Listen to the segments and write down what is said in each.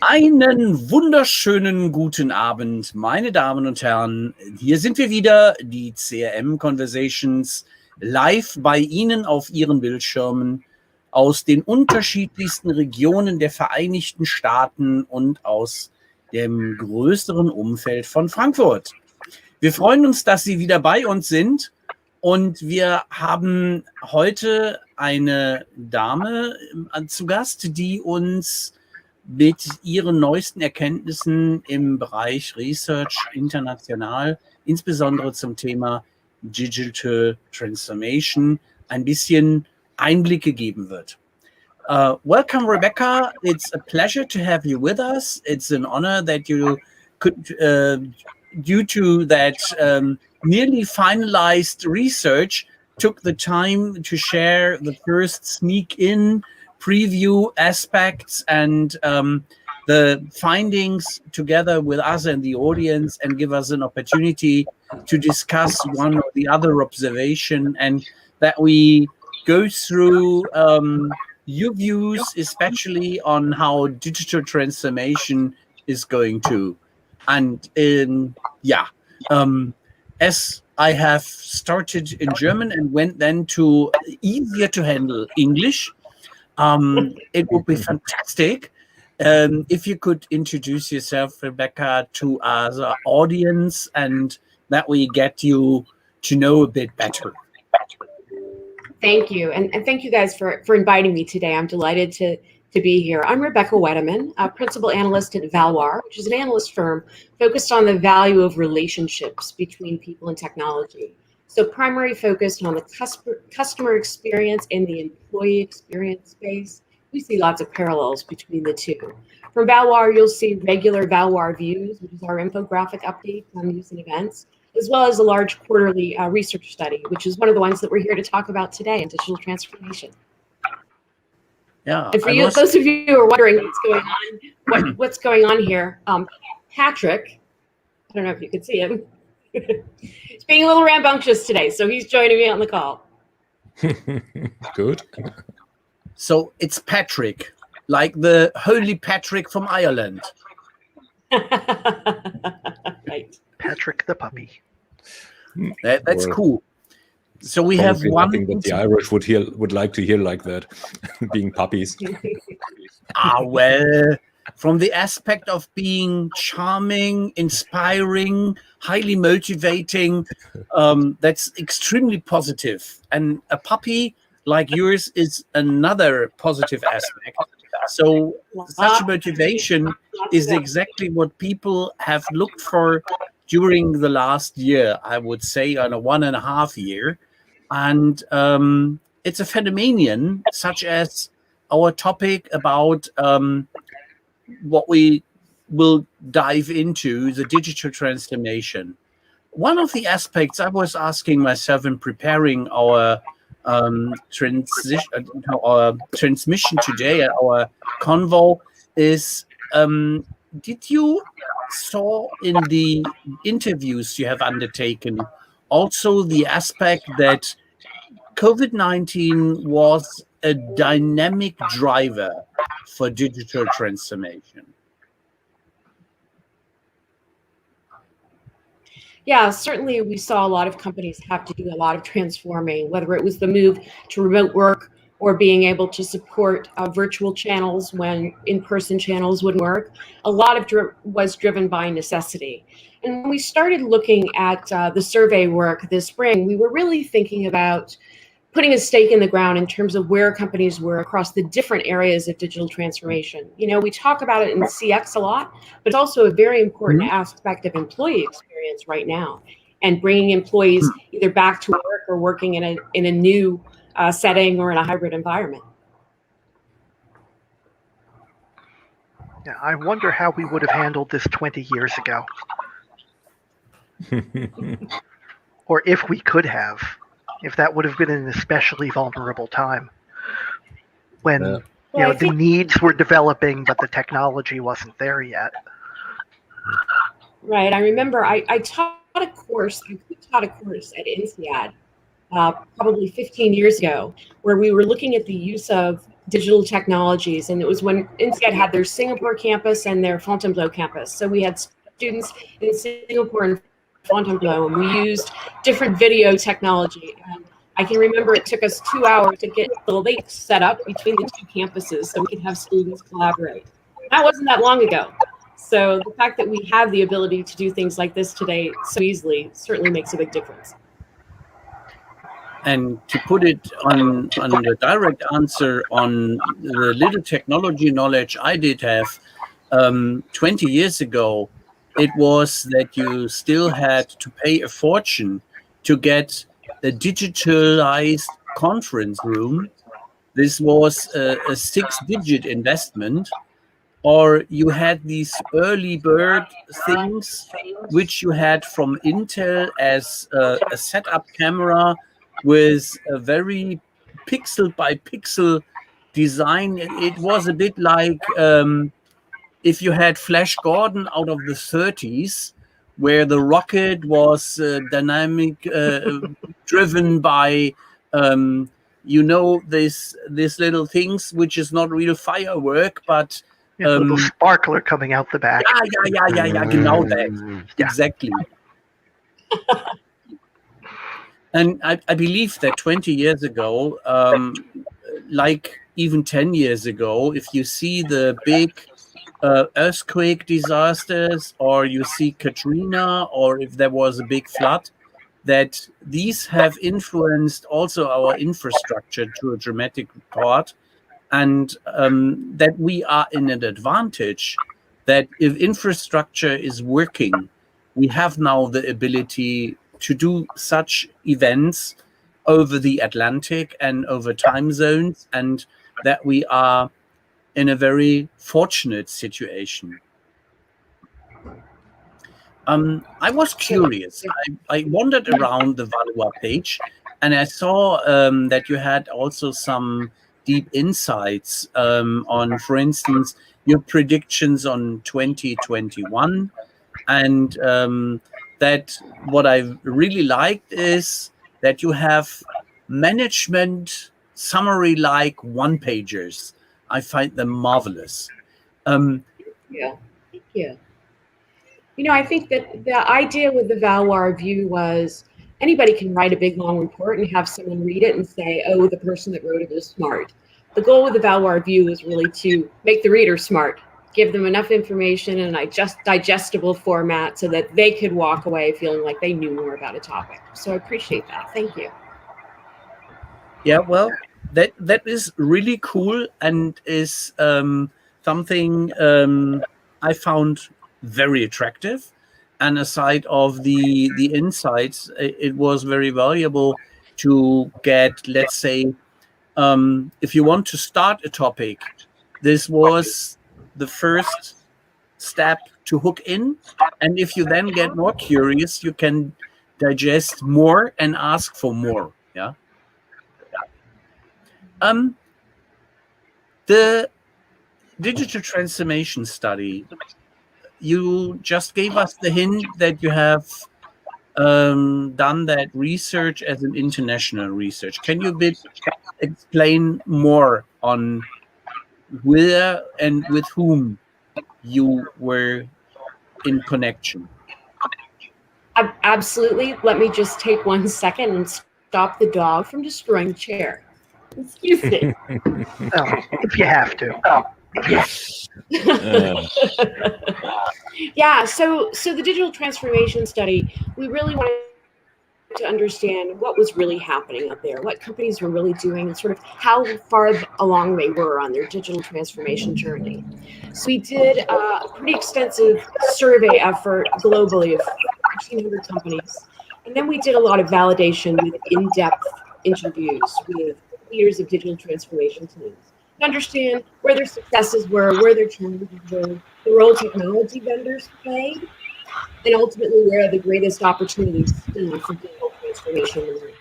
Einen wunderschönen guten Abend, meine Damen und Herren. Hier sind wir wieder, die CRM-Conversations, live bei Ihnen auf Ihren Bildschirmen aus den unterschiedlichsten Regionen der Vereinigten Staaten und aus dem größeren Umfeld von Frankfurt. Wir freuen uns, dass Sie wieder bei uns sind. Und wir haben heute eine Dame zu Gast, die uns mit ihren neuesten Erkenntnissen im Bereich Research international, insbesondere zum Thema Digital Transformation, ein bisschen Einblicke geben wird. Welcome, Rebecca. It's a pleasure to have you with us. It's an honor that you could, due to that nearly finalized research, took the time to share the first sneak-in preview aspects and the findings together with us and the audience, and give us an opportunity to discuss one or the other observation, and that we go through your views, especially on how digital transformation is going to. And as I have started in German and went then to easier to handle English, it would be fantastic if you could introduce yourself, Rebecca, to our audience, and that we get you to know a bit better. Thank you. And thank you guys for inviting me today. I'm delighted to be here. I'm Rebecca Wettemann, a principal analyst at Valoir, which is an analyst firm focused on the value of relationships between people and technology. So primary focused on the customer experience and the employee experience space. We see lots of parallels between the two. From Valoir, you'll see regular Valoir Views, which is our infographic update on news and events, as well as a large quarterly research study, which is one of the ones that we're here to talk about today in digital transformation. Yeah. And for you, those of you who are wondering what's going on here, Patrick, I don't know if you can see him. He's being a little rambunctious today, so he's joining me on the call. Good. So it's Patrick, like the Holy Patrick from Ireland. Right. Patrick the puppy. That's cool. So we have one thing that the Irish would like to hear like that, being puppies. Well, from the aspect of being charming, inspiring, highly motivating, that's extremely positive. And a puppy like yours is another positive aspect. So such motivation is exactly what people have looked for during the last year, I would say, on a 1.5 year. And it's a phenomenon such as our topic about what we will dive into, the digital transformation. One of the aspects I was asking myself in preparing our transmission today at our convo is, did you saw in the interviews you have undertaken also the aspect that COVID-19 was a dynamic driver for digital transformation? Yeah, certainly we saw a lot of companies have to do a lot of transforming, whether it was the move to remote work or being able to support virtual channels when in-person channels wouldn't work. A lot of was driven by necessity. And when we started looking at the survey work this spring, we were really thinking about putting a stake in the ground in terms of where companies were across the different areas of digital transformation. You know, we talk about it in CX a lot, but it's also a very important aspect of employee experience right now, and bringing employees either back to work or working in a new setting or in a hybrid environment. Yeah, I wonder how we would have handled this 20 years ago. Or if we could have. If that would have been an especially vulnerable time when the needs were developing, but the technology wasn't there yet. Right. I remember I taught a course at INSEAD probably 15 years ago, where we were looking at the use of digital technologies. And it was when INSEAD had their Singapore campus and their Fontainebleau campus. So we had students in Singapore and Fontainebleau, and we used different video technology. And I can remember it took us 2 hours to get the link set up between the two campuses so we could have students collaborate. That wasn't that long ago. So the fact that we have the ability to do things like this today so easily certainly makes a big difference. And to put it on the direct answer on the little technology knowledge I did have, 20 years ago, it was that you still had to pay a fortune to get a digitalized conference room. This was a 6-digit investment, or you had these early bird things, which you had from Intel as a setup camera with a very pixel by pixel design. It was a bit like if you had Flash Gordon out of the 30s, where the rocket was dynamic, driven by, this little things, which is not real firework, but a little sparkler coming out the back. Yeah, genau that. Exactly. And I believe that 20 years ago, like even 10 years ago, if you see the big earthquake disasters, or you see Katrina, or if there was a big flood, that these have influenced also our infrastructure to a dramatic part, and that we are in an advantage that if infrastructure is working, we have now the ability to do such events over the Atlantic and over time zones, and that we are in a very fortunate situation. I was curious. I wandered around the Valoir page, and I saw that you had also some deep insights on, for instance, your predictions on 2021, and that what I really liked is that you have management summary-like one-pagers. I find them marvelous. Yeah, thank you. I think that the idea with the Valoir view was anybody can write a big long report and have someone read it and say, oh, the person that wrote it is smart. The goal with the Valoir view is really to make the reader smart, give them enough information in a digestible format so that they could walk away feeling like they knew more about a topic. So I appreciate that. Thank you. Yeah, well, that is really cool, and is something I found very attractive. And aside of the insights, it was very valuable to get, let's say, if you want to start a topic, this was the first step to hook in. And if you then get more curious, you can digest more and ask for more. Yeah. The digital transformation study, you just gave us the hint that you have done that research as an international research. Can you explain more on where and with whom you were in connection? Absolutely. Let me just take 1 second and stop the dog from destroying the chair. Excuse me. If you have to. Yeah, so the digital transformation study, we really wanted to understand what was really happening out there, what companies were really doing, and sort of how far along they were on their digital transformation journey. So we did a pretty extensive survey effort globally of 1,400 companies. And then we did a lot of validation with in-depth interviews with leaders of digital transformation teams to understand where their successes were, where their challenges were, the role technology vendors played, and ultimately where are the greatest opportunities still for digital transformation in their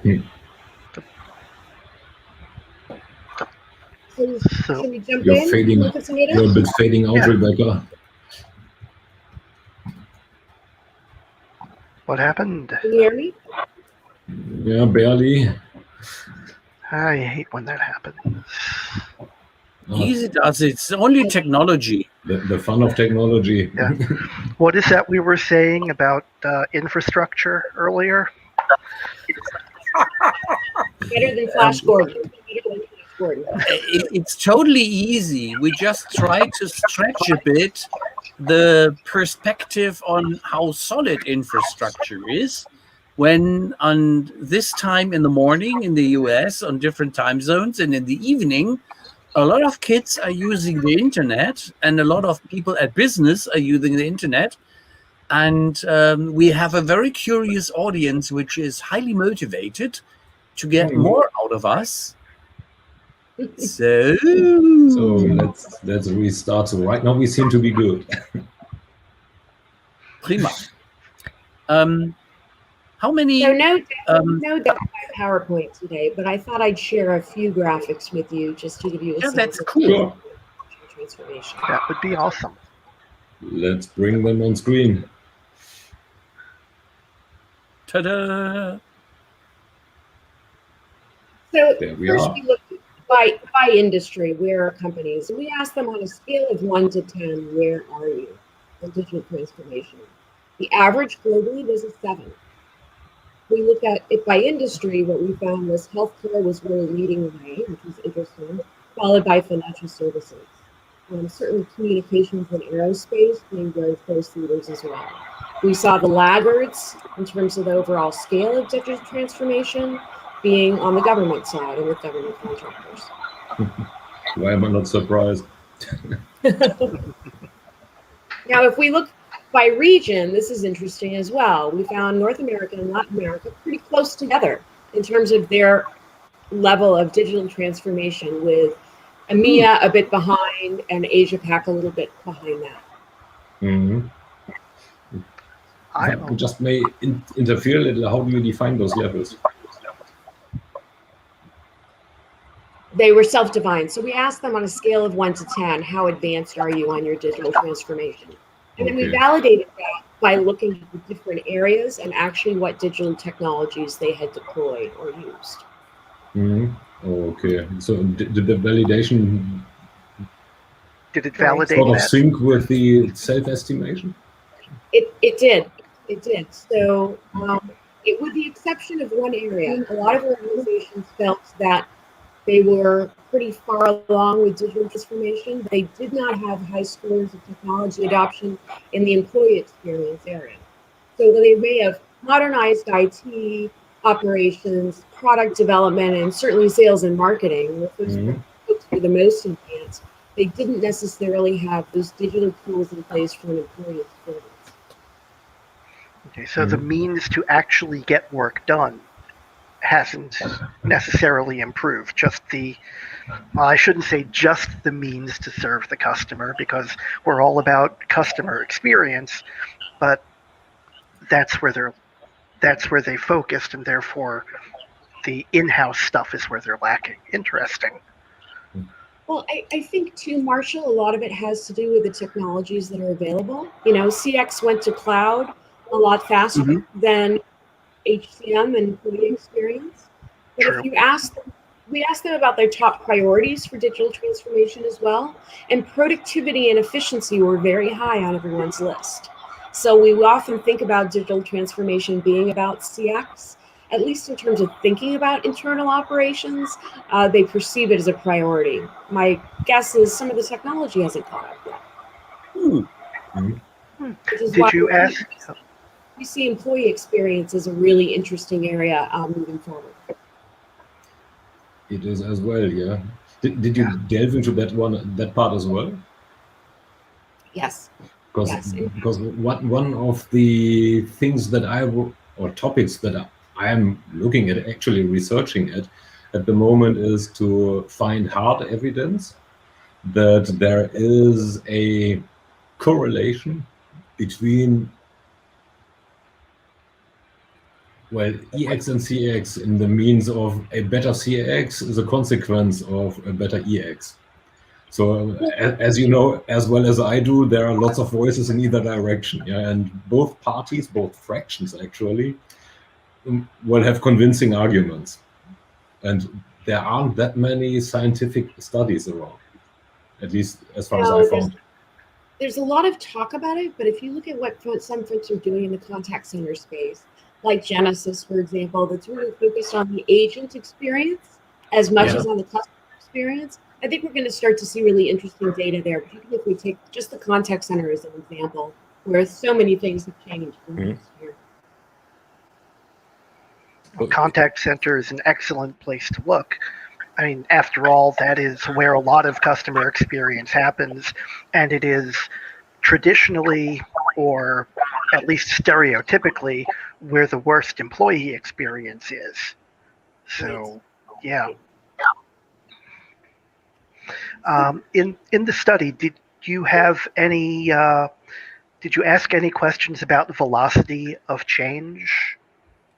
country. So should we jump You're in? you're a bit fading out, Rebecca. What happened? Can you hear me? Yeah, barely. I hate when that happens. Easy does it. It's only technology. The fun of technology. Yeah. What is that we were saying about infrastructure earlier? Better than Flash Gordon. Better than Flash Gordon. It's totally easy. We just try to stretch a bit the perspective on how solid infrastructure is when on this time in the morning in the US on different time zones and in the evening, a lot of kids are using the internet and a lot of people at business are using the internet. And we have a very curious audience, which is highly motivated to get more out of us. So let's restart. So right now we seem to be good. Prima. How many? So no doubt PowerPoint today, but I thought I'd share a few graphics with you just to give you a sense. That's of cool. Transformation. That would be awesome. Let's bring them on screen. Ta-da! So There we first are. we look by industry, where are companies? And we asked them on a scale of 1 to 10, where are you in digital transformation? The average globally was a 7. We looked at it by industry. What we found was healthcare was really leading the way, which was interesting, followed by financial services. Certainly communications and aerospace being very close leaders as well. We saw the laggards in terms of the overall scale of digital transformation being on the government side and with government contractors. Why am I not surprised? Now, if we look by region, this is interesting as well. We found North America and Latin America pretty close together in terms of their level of digital transformation, with EMEA a bit behind and Asia Pac a little bit behind that. Mm-hmm. I just may interfere a little. How do you define those levels? They were self-defined. So we asked them on a scale of 1 to 10, how advanced are you on your digital transformation? And then we validated that by looking at the different areas and actually what digital technologies they had deployed or used. Mm-hmm. Okay. So did the validation validate sort of that? sync with the self-estimation? It did. It did. So with the exception of one area, a lot of organizations felt that they were pretty far along with digital transformation. They did not have high scores of technology adoption in the employee experience area. So they may have modernized IT, operations, product development, and certainly sales and marketing, which were the most advanced. They didn't necessarily have those digital tools in place for an employee experience. Okay, so the means to actually get work done hasn't necessarily improved. Just I shouldn't say just the means to serve the customer, because we're all about customer experience, but that's where they focused, and therefore the in-house stuff is where they're lacking. Interesting. Well, I think too, Marshall, a lot of it has to do with the technologies that are available. CX went to cloud a lot faster than HCM and employee experience. But True. if you ask them, we asked them about their top priorities for digital transformation as well, and productivity and efficiency were very high on everyone's list. So we often think about digital transformation being about CX, at least in terms of thinking about internal operations. They perceive it as a priority. My guess is some of the technology hasn't caught up yet. Which is Did you ask? We see employee experience as a really interesting area moving forward. It is as well, yeah. Did you delve into that part as well? Yes. Because one of the things that or topics that I am looking at, actually researching at the moment, is to find hard evidence that there is a correlation between EX and CX, in the means of a better CX is a consequence of a better EX. So as you know, as well as I do, there are lots of voices in either direction. Yeah? And both parties, both fractions actually, will have convincing arguments. And there aren't that many scientific studies around, at least as far as I found. There's a lot of talk about it, but if you look at what some folks are doing in the contact center space, like Genesis, for example, that's really focused on the agent experience as much as on the customer experience, I think we're going to start to see really interesting data there, particularly if we take just the contact center as an example, where so many things have changed in the last year. Well, contact center is an excellent place to look. I mean, after all, that is where a lot of customer experience happens, and it is traditionally, or at least stereotypically, where the worst employee experience is. So, yeah. In the study, did you have any? Did you ask any questions about the velocity of change,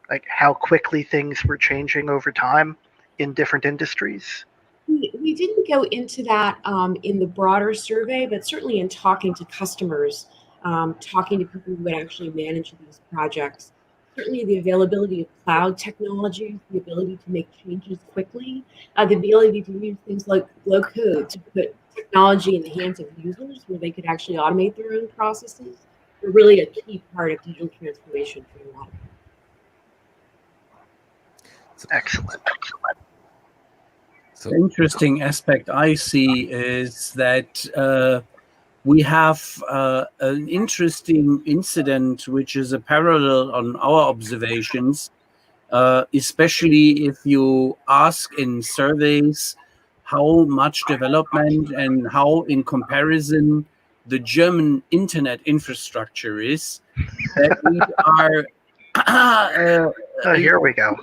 like how quickly things were changing over time in different industries? We didn't go into that in the broader survey, but certainly in talking to customers, talking to people who would actually manage these projects. Certainly the availability of cloud technology, the ability to make changes quickly, the ability to use things like low code to put technology in the hands of users where they could actually automate their own processes were really a key part of digital transformation for a lot of people. Excellent. The interesting aspect I see is that we have an interesting incident, which is a parallel on our observations, especially if you ask in surveys how much development and how in comparison the German internet infrastructure is, that we are here we go.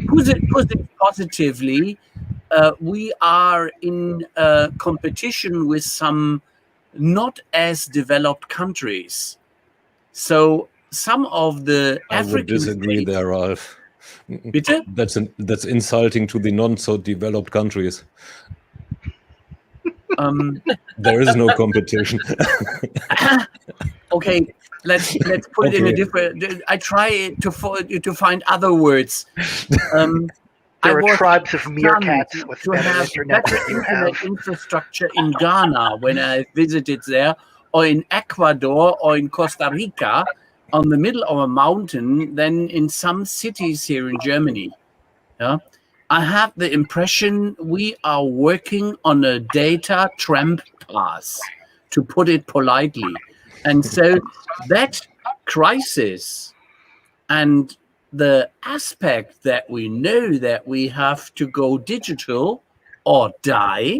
Put it positively, we are in competition with some not as developed countries. So some of the African I would disagree states, there, Ralph. Bitte? That's insulting to the non-so-developed countries. There is no competition. Okay, let's put it in a different. I try to find other words. There are tribes of meerkats with better internet than you have. Infrastructure in Ghana when I visited there, or in Ecuador, or in Costa Rica, on the middle of a mountain, than in some cities here in Germany. Yeah, I have the impression we are working on a data tramp path, to put it politely, and so that crisis and the aspect that we know that we have to go digital or die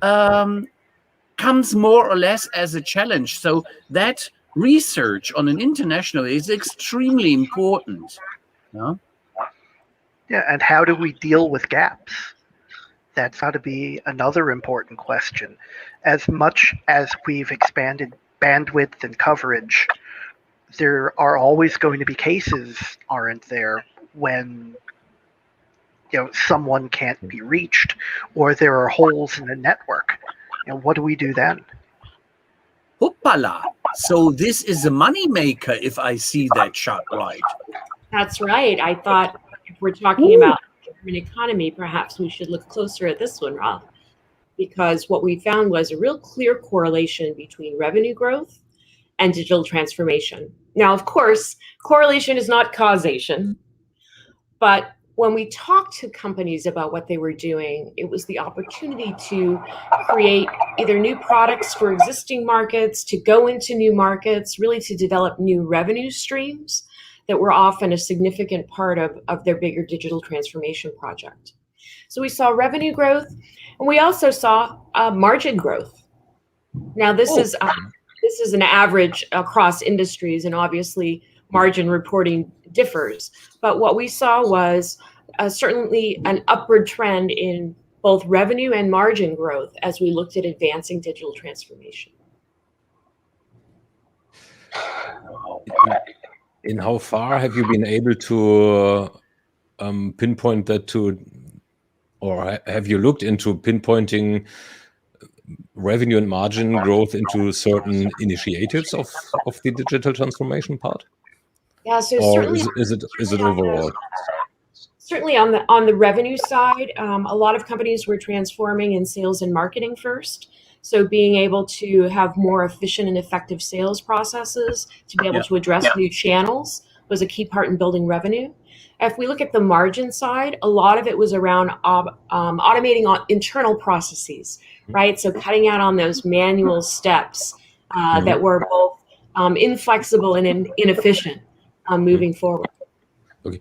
comes more or less as a challenge. So that research on an international is extremely important. Yeah? Yeah, and how do we deal with gaps? That's got to be another important question. As much as we've expanded bandwidth and coverage, there are always going to be cases, aren't there, when someone can't be reached or there are holes in the network. What do we do then? Hoppala! So this is a moneymaker if I see that chart right. That's right. I thought if we're talking about the German economy, perhaps we should look closer at this one, Ralph, because what we found was a real clear correlation between revenue growth and digital transformation. Now, of course, correlation is not causation, but when we talked to companies about what they were doing, it was the opportunity to create either new products for existing markets, to go into new markets, really to develop new revenue streams that were often a significant part of their bigger digital transformation project. So we saw revenue growth, and we also saw margin growth. Now, this is an average across industries, and obviously margin reporting differs. But what we saw was certainly an upward trend in both revenue and margin growth as we looked at advancing digital transformation. In how far have you been able to pinpoint that to, or have you looked into pinpointing revenue and margin growth into certain initiatives of the digital transformation part? Yeah, so or certainly is it overall? Certainly on the revenue side, a lot of companies were transforming in sales and marketing first. So being able to have more efficient and effective sales processes to be able to address new channels was a key part in building revenue. If we look at the margin side, a lot of it was around automating internal processes, right? So cutting out on those manual steps that were both inflexible and inefficient moving forward. Okay.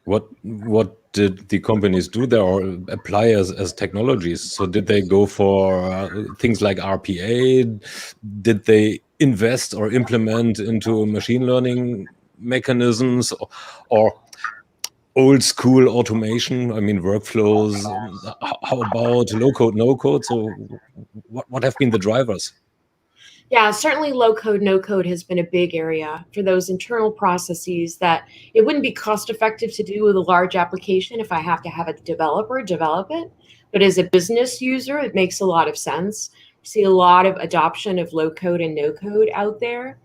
What did the companies do there or apply as technologies? So did they go for things like RPA? Did they invest or implement into machine learning mechanisms or old school automation? I mean, workflows. How about low code, no code? So what have been the drivers? Yeah, certainly low code, no code has been a big area for those internal processes that it wouldn't be cost effective to do with a large application if I have to have a developer develop it. But as a business user, it makes a lot of sense. We see a lot of adoption of low code and no code out there.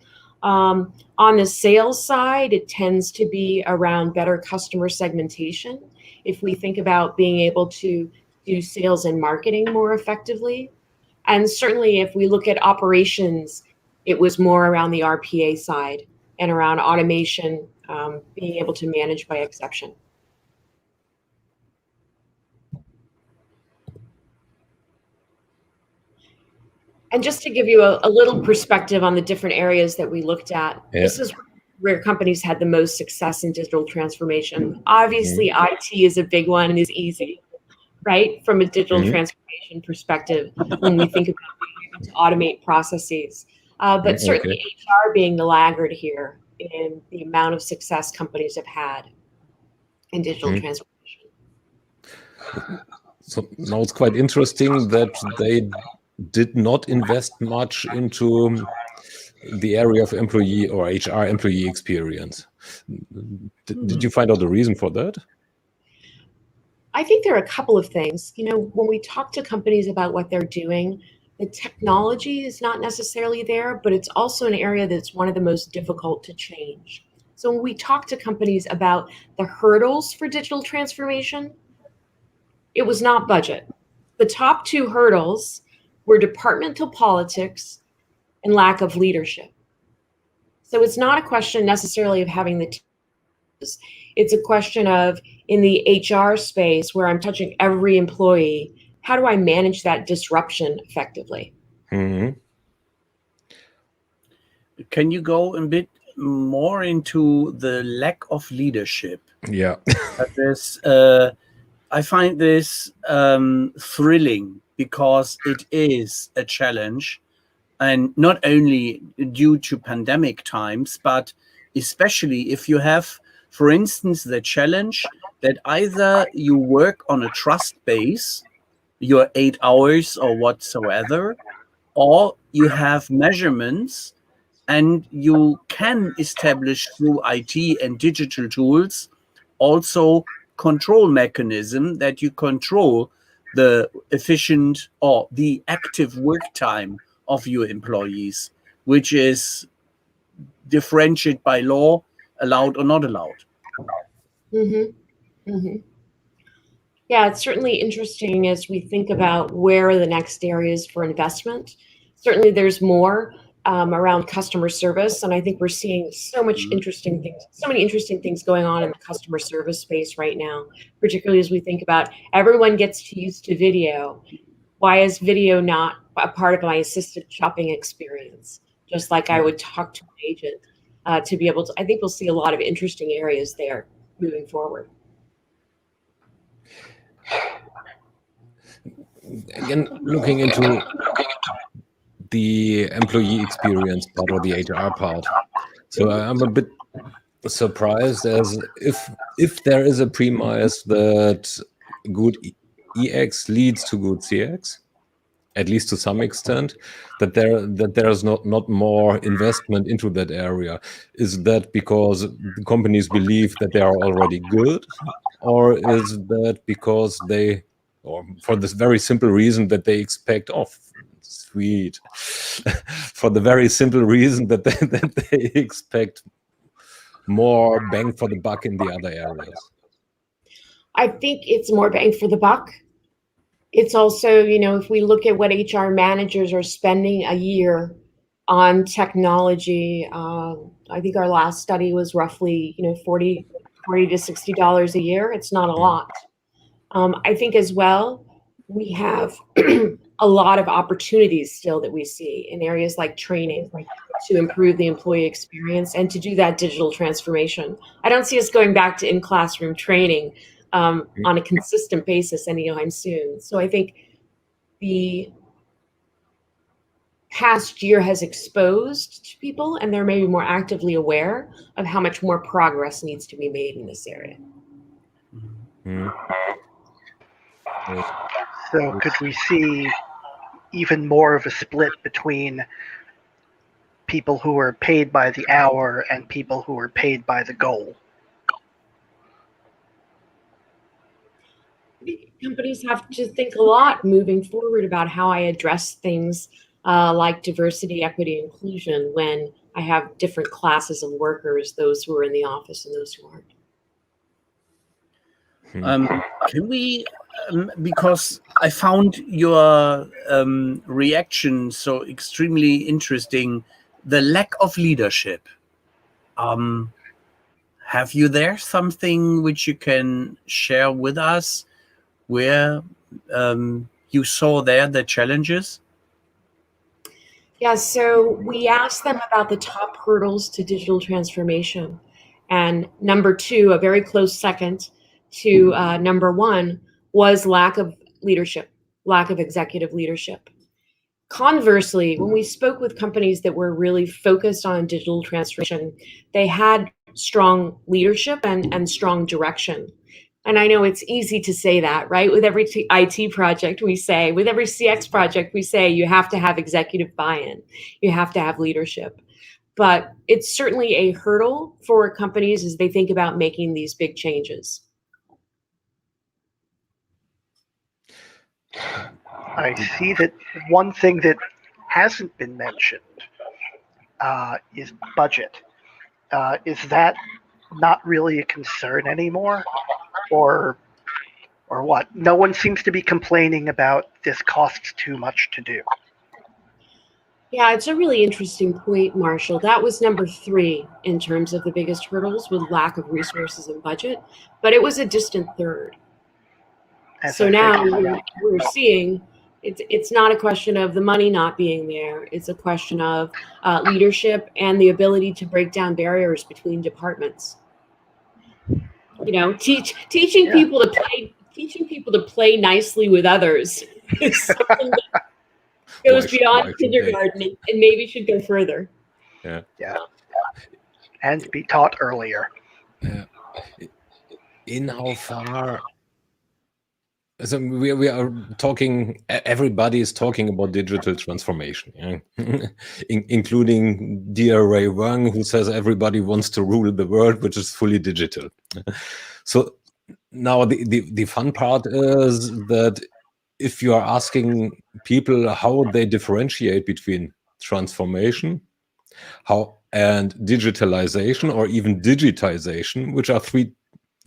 On the sales side, it tends to be around better customer segmentation. If we think about being able to do sales and marketing more effectively. And certainly if we look at operations, it was more around the RPA side and around automation, being able to manage by exception. And just to give you a little perspective on the different areas that we looked at, this is where companies had the most success in digital transformation. Obviously, IT is a big one and is easy, right? From a digital transformation perspective, when we think about being able to automate processes. But certainly HR being the laggard here in the amount of success companies have had in digital transformation. So now it's quite interesting that they did not invest much into the area of employee or HR employee experience. Did you find out the reason for that? I think there are a couple of things. You know, when we talk to companies about what they're doing, the technology is not necessarily there, but it's also an area that's one of the most difficult to change. So when we talk to companies about the hurdles for digital transformation, it was not budget. The top two hurdles were departmental politics and lack of leadership. So it's not a question necessarily of having the teams. It's a question of, in the HR space where I'm touching every employee, how do I manage that disruption effectively? Can you go a bit more into the lack of leadership? Yeah. I find this thrilling because it is a challenge, and not only due to pandemic times, but especially if you have, for instance, the challenge that either you work on a trust base, your 8 hours or whatsoever, or you have measurements and you can establish through IT and digital tools also control mechanism that you control the efficient or the active work time of your employees, which is differentiated by law, allowed or not allowed. Yeah, it's certainly interesting as we think about where are the next areas for investment. Certainly there's more around customer service, and I think we're seeing so many interesting things going on in the customer service space right now, particularly as we think about everyone gets used to video. Why is video not a part of my assisted shopping experience? Just like I would talk to an agent to be able to, I think we'll see a lot of interesting areas there moving forward. Again, looking into the employee experience part or the HR part. So I'm a bit surprised as if there is a premise that good EX leads to good CX, at least to some extent, that there is not more investment into that area. Is that because the companies believe that they are already good, or is that because they, or for this very simple reason that they expect, oh, sweet, for the very simple reason that they expect more bang for the buck in the other areas? I think it's more bang for the buck. It's also, if we look at what HR managers are spending a year on technology, I think our last study was roughly, $40 to $60 a year. It's not a lot. I think as well, we have a lot of opportunities still that we see in areas like training to improve the employee experience and to do that digital transformation. I don't see us going back to in-classroom training on a consistent basis anytime soon. So I think the past year has exposed to people, and they're maybe more actively aware of how much more progress needs to be made in this area. So could we see even more of a split between people who are paid by the hour and people who are paid by the goal? I think companies have to think a lot moving forward about how I address things like diversity, equity, inclusion when I have different classes of workers, those who are in the office and those who aren't. Can we, because I found your reaction so extremely interesting, the lack of leadership. Have you there something which you can share with us where you saw there the challenges? Yeah, so we asked them about the top hurdles to digital transformation. And number two, a very close second to number one, was lack of leadership, lack of executive leadership. Conversely, when we spoke with companies that were really focused on digital transformation, they had strong leadership and strong direction. And I know it's easy to say that, right? With every IT project, we say, with every CX project, we say you have to have executive buy-in, you have to have leadership. But it's certainly a hurdle for companies as they think about making these big changes. I see that one thing that hasn't been mentioned is budget. Is that not really a concern anymore? Or what? No one seems to be complaining about this costs too much to do. Yeah, it's a really interesting point, Marshall. That was number three in terms of the biggest hurdles with lack of resources and budget, but it was a distant third. So now we're seeing it's not a question of the money not being there. It's a question of leadership and the ability to break down barriers between departments. Teaching people to play nicely with others is something that goes beyond kindergarten and maybe should go further. Yeah. And be taught earlier. In how far? So we are talking. Everybody is talking about digital transformation, including dear Ray Wang, who says everybody wants to rule the world, which is fully digital. So now the fun part is that if you are asking people how they differentiate between transformation, and digitalization, or even digitization, which are three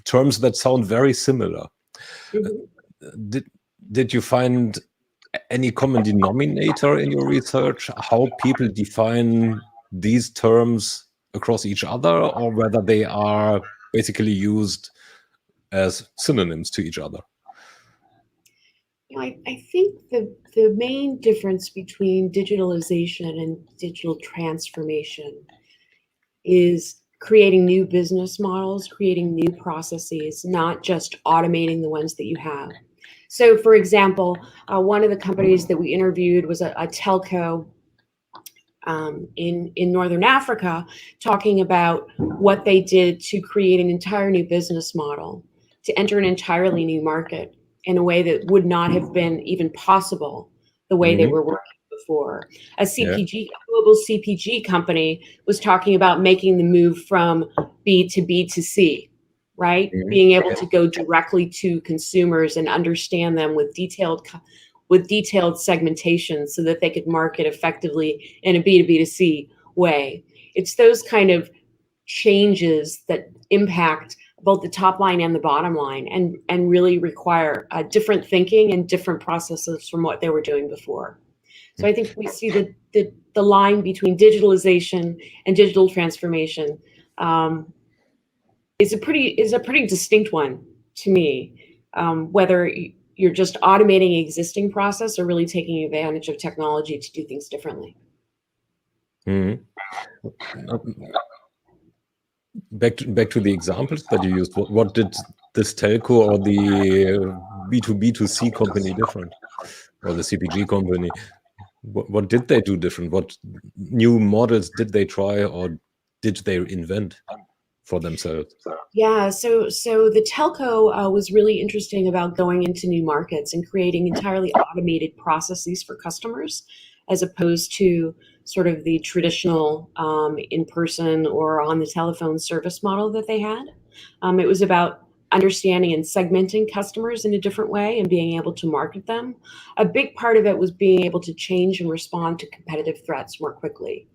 terms that sound very similar. Mm-hmm. Did you find any common denominator in your research, how people define these terms across each other, or whether they are basically used as synonyms to each other? I think the main difference between digitalization and digital transformation is creating new business models, creating new processes, not just automating the ones that you have. So, for example, one of the companies that we interviewed was a telco in Northern Africa, talking about what they did to create an entire new business model, to enter an entirely new market in a way that would not have been even possible the way they were working before. A global CPG company was talking about making the move from B to B to C, right? Being able to go directly to consumers and understand them with detailed segmentation so that they could market effectively in a B2B2C way. It's those kind of changes that impact both the top line and the bottom line, and really require different thinking and different processes from what they were doing before. So I think we see the line between digitalization and digital transformation is a pretty distinct one to me. Whether you're just automating existing process or really taking advantage of technology to do things differently. Mm-hmm. Back to the examples that you used. What did this telco or the B2B2C company different, or the CPG company? What did they do different? What new models did they try, or did they invent for themselves? Yeah, so the telco was really interesting about going into new markets and creating entirely automated processes for customers, as opposed to sort of the traditional in-person or on the telephone service model that they had. It was about understanding and segmenting customers in a different way and being able to market them. A big part of it was being able to change and respond to competitive threats more quickly,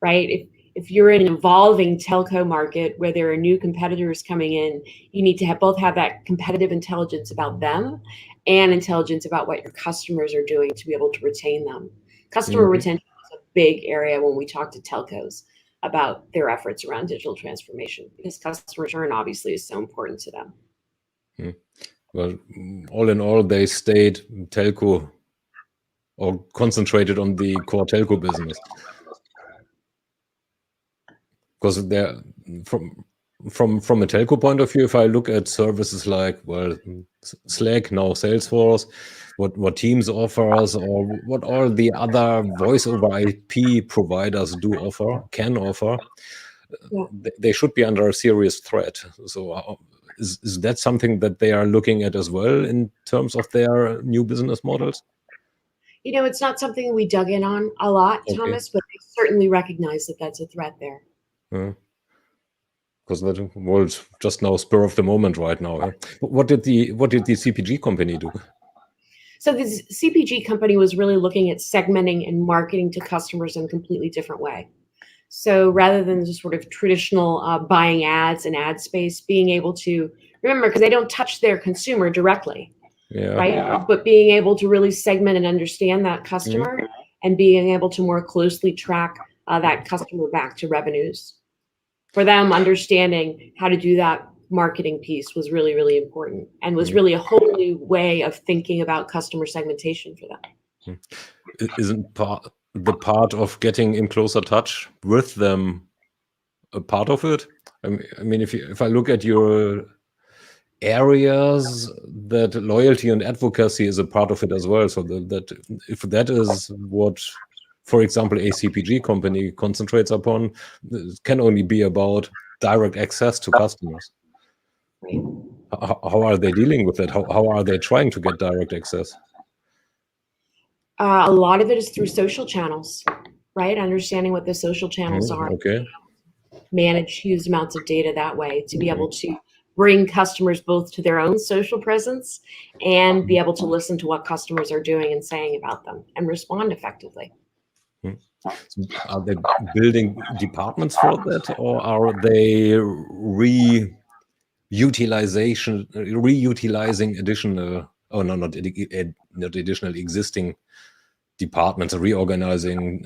right? If you're in an evolving telco market where there are new competitors coming in, you need to both have that competitive intelligence about them and intelligence about what your customers are doing to be able to retain them. Customer retention is a big area when we talk to telcos about their efforts around digital transformation, because customer return obviously is so important to them. Well, all in all, they stayed telco or concentrated on the core telco business. Because they're from a telco point of view, if I look at services like, well, Slack, now Salesforce, what Teams offers, or what all the other voice over IP providers can offer, they should be under a serious threat. So is that something that they are looking at as well in terms of their new business models? You know, it's not something we dug in on a lot, Thomas, but they certainly recognize that that's a threat there. Because that was just now spur of the moment right now. Huh? What did the CPG company do? So the CPG company was really looking at segmenting and marketing to customers in a completely different way. So rather than just sort of traditional buying ads and ad space, being able to remember, because they don't touch their consumer directly, right? But being able to really segment and understand that customer and being able to more closely track that customer back to revenues. For them, understanding how to do that marketing piece was really, really important, and was really a whole new way of thinking about customer segmentation for them. Isn't the part of getting in closer touch with them a part of it? I mean, if I look at your areas, that loyalty and advocacy is a part of it as well. So that if that is what, for example, a CPG company concentrates upon, it can only be about direct access to customers. Right. How are they dealing with it? How are they trying to get direct access? A lot of it is through social channels, right? Understanding what the social channels are. Okay. Manage huge amounts of data that way to be able to bring customers both to their own social presence and be able to listen to what customers are doing and saying about them and respond effectively. So are they building departments for that, or are they reutilizing additional? Oh no, not additional, existing departments, reorganizing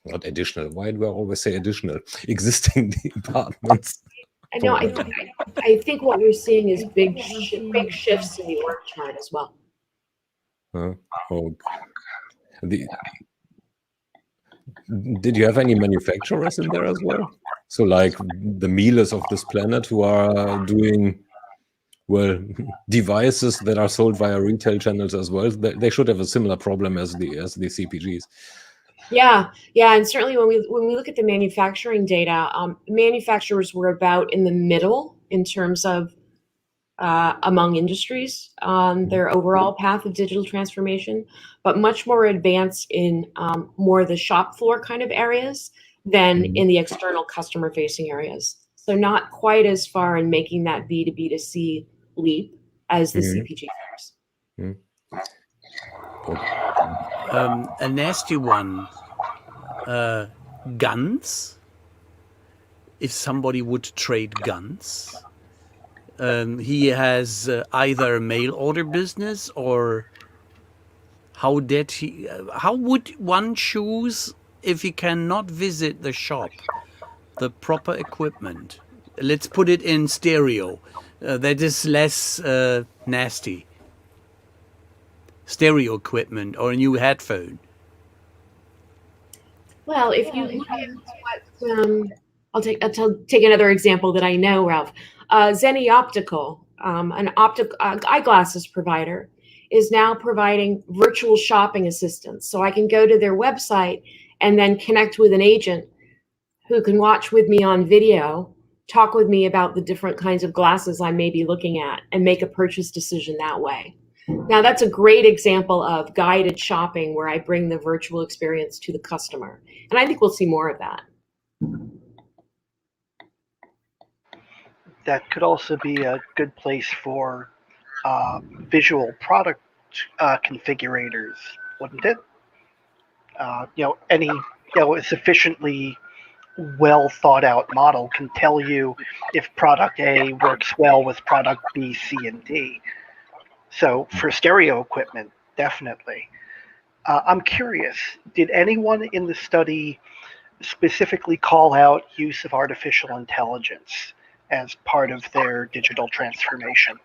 not additional. Why do I always say additional? Existing departments. I know. I think what we're seeing is big shifts in the org chart as well. Did you have any manufacturers in there as well? So like the Miele's of this planet who are doing, well, devices that are sold via retail channels as well. They should have a similar problem as the CPGs. Yeah, and certainly when we look at the manufacturing data, manufacturers were about in the middle in terms of among industries on their overall path of digital transformation, but much more advanced in more the shop floor kind of areas than in the external customer facing areas. So not quite as far in making that B2B2C leap as the CPG firms. A nasty one. Guns. If somebody would trade guns, he has either mail order business, or how would one choose if he cannot visit the shop, the proper equipment? Let's put it in stereo. That is less nasty. Stereo equipment or a new headphone. Well, if you look at what, I'll take another example that I know, Ralph. Zenny Optical, an eyeglasses provider, is now providing virtual shopping assistance. So I can go to their website and then connect with an agent who can watch with me on video, talk with me about the different kinds of glasses I may be looking at, and make a purchase decision that way. Now, that's a great example of guided shopping where I bring the virtual experience to the customer. And I think we'll see more of that. That could also be a good place for visual product configurators, wouldn't it? A sufficiently well thought out model can tell you if product A works well with product B, C, and D. So for stereo equipment, definitely. I'm curious, did anyone in the study specifically call out use of artificial intelligence as part of their digital transformation?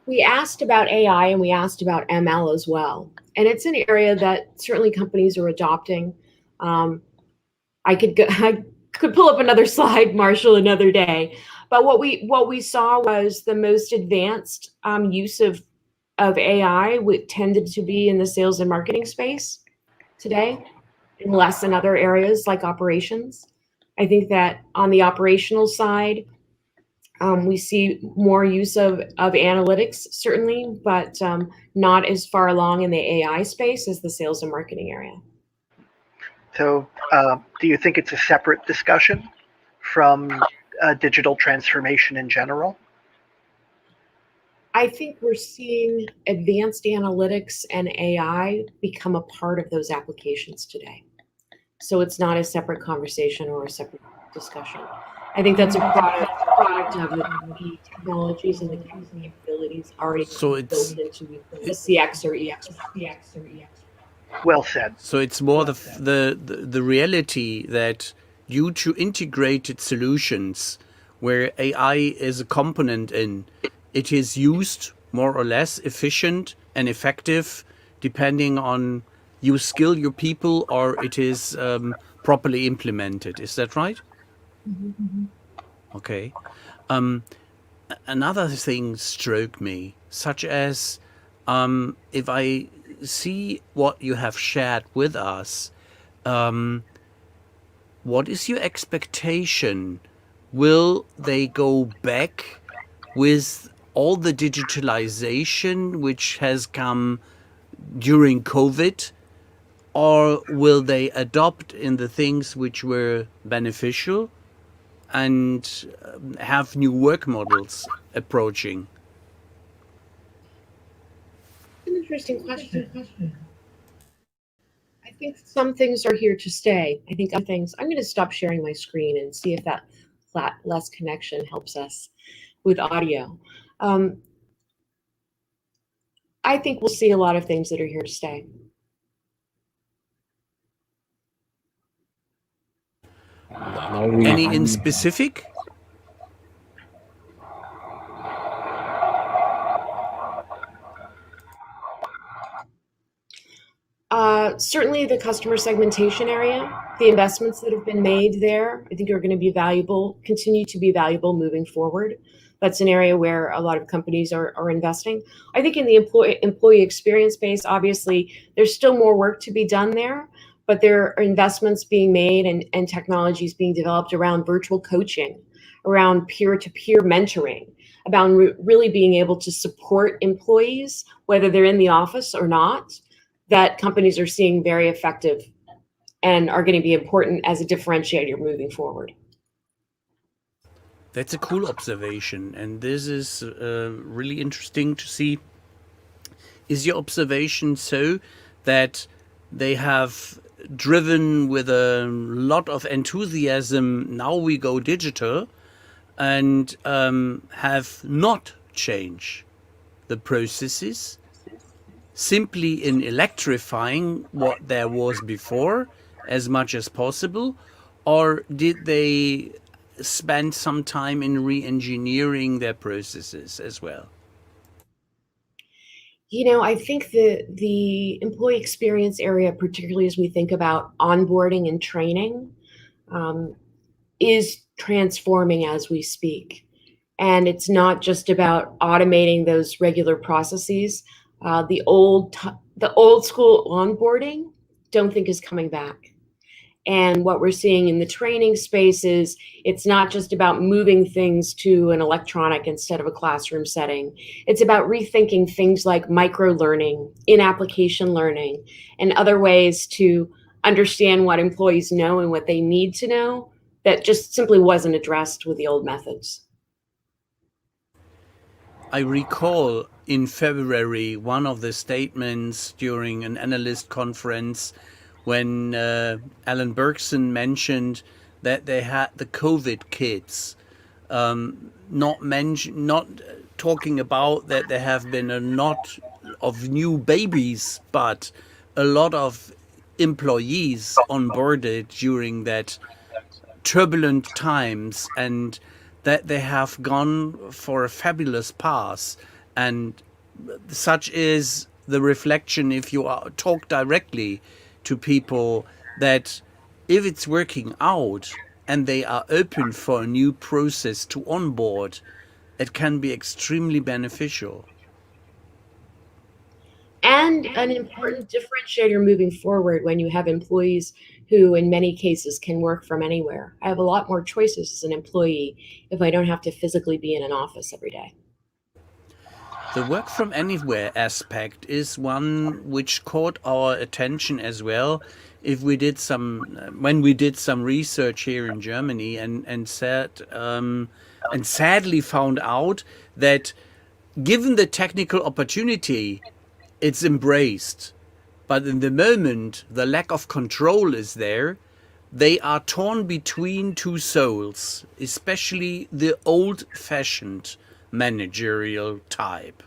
We asked about AI and we asked about ML as well. And it's an area that certainly companies are adopting. I could pull up another slide, Marshall, another day. But what we saw was the most advanced use of AI tended to be in the sales and marketing space today, and less in other areas like operations. I think that on the operational side, we see more use of analytics, certainly, but not as far along in the AI space as the sales and marketing area. So do you think it's a separate discussion from digital transformation in general? I think we're seeing advanced analytics and AI become a part of those applications today. So it's not a separate conversation or a separate discussion. I think that's a product of the technologies and the capabilities already built into the CX or EX. Well said. So it's more the reality that due to integrated solutions where AI is a component in, it is used more or less efficient and effective depending on you skill your people, or it is properly implemented. Is that right? Mm-hmm. Okay. Another thing struck me, such as if I see what you have shared with us, what is your expectation? Will they go back with all the digitalization which has come during COVID, or will they adopt in the things which were beneficial and have new work models approaching? An interesting question. I think some things are here to stay. I think other things, I'm going to stop sharing my screen and see if that less connection helps us with audio. I think we'll see a lot of things that are here to stay. Any in specific? Certainly the customer segmentation area, the investments that have been made there, I think are going to be valuable, continue to be valuable moving forward. That's an area where a lot of companies are investing. I think in the employee experience space, obviously, there's still more work to be done there, but there are investments being made and technologies being developed around virtual coaching, around peer-to-peer mentoring, about really being able to support employees, whether they're in the office or not, that companies are seeing very effective and are going to be important as a differentiator moving forward. That's a cool observation, and this is really interesting to see. Is your observation so that they have driven with a lot of enthusiasm, now we go digital, and have not changed the processes, simply in electrifying what there was before as much as possible, or did they spend some time in re-engineering their processes as well? I think the employee experience area, particularly as we think about onboarding and training, is transforming as we speak. And it's not just about automating those regular processes. The old school onboarding, don't think is coming back. And what we're seeing in the training space is it's not just about moving things to an electronic instead of a classroom setting. It's about rethinking things like micro-learning, in-application learning, and other ways to understand what employees know and what they need to know that just simply wasn't addressed with the old methods. I recall in February one of the statements during an analyst conference when Alan Bergson mentioned that they had the COVID kids, not talking about that there have been a lot of new babies, but a lot of employees onboarded during that turbulent times, and that they have gone for a fabulous path. And such is the reflection, if you talk directly to people, that if it's working out and they are open for a new process to onboard, it can be extremely beneficial. And an important differentiator moving forward when you have employees who in many cases can work from anywhere. I have a lot more choices as an employee if I don't have to physically be in an office every day. The work from anywhere aspect is one which caught our attention as well. When we did some research here in Germany, and sadly found out that given the technical opportunity, it's embraced. But in the moment, the lack of control is there. They are torn between two souls, especially the old-fashioned managerial type.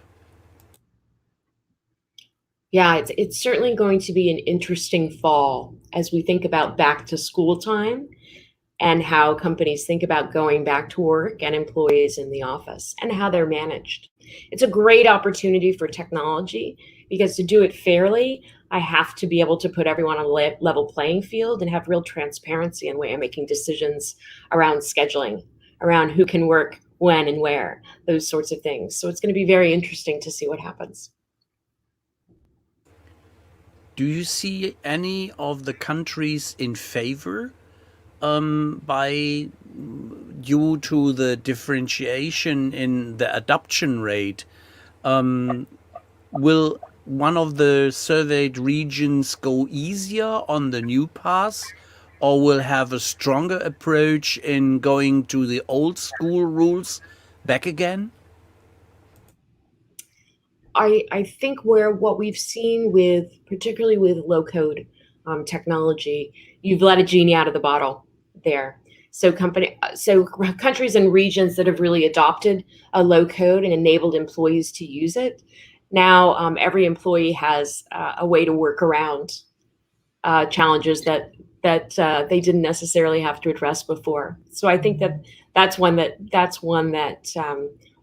Yeah, it's certainly going to be an interesting fall as we think about back to school time and how companies think about going back to work and employees in the office and how they're managed. It's a great opportunity for technology because to do it fairly, I have to be able to put everyone on a level playing field and have real transparency in way of making decisions around scheduling, around who can work when and where, those sorts of things. So it's going to be very interesting to see what happens. Do you see any of the countries in favor due to the differentiation in the adoption rate? Will one of the surveyed regions go easier on the new path, or will have a stronger approach in going to the old school rules back again? I think what we've seen particularly with low code technology, you've let a genie out of the bottle there. So countries and regions that have really adopted a low code and enabled employees to use it, now every employee has a way to work around challenges that they didn't necessarily have to address before. So I think that's one that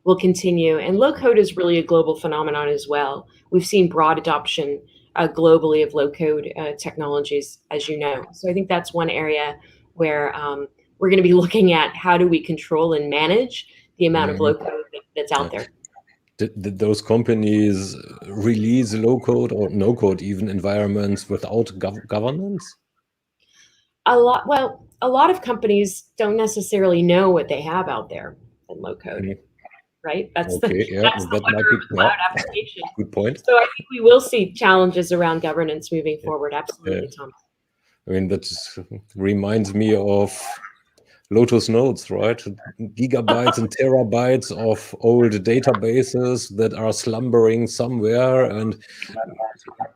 will continue. And low code is really a global phenomenon as well. We've seen broad adoption globally of low code technologies, as you know. So I think that's one area where we're going to be looking at how do we control and manage the amount of low code that's out there. Did those companies release low code or no code even environments without governance? A lot of companies don't necessarily know what they have out there in low code. Right? That's that might be cloud application. Good point. So I think we will see challenges around governance moving forward. Absolutely, Tom. I mean, that reminds me of Lotus Notes, right? Gigabytes and terabytes of old databases that are slumbering somewhere and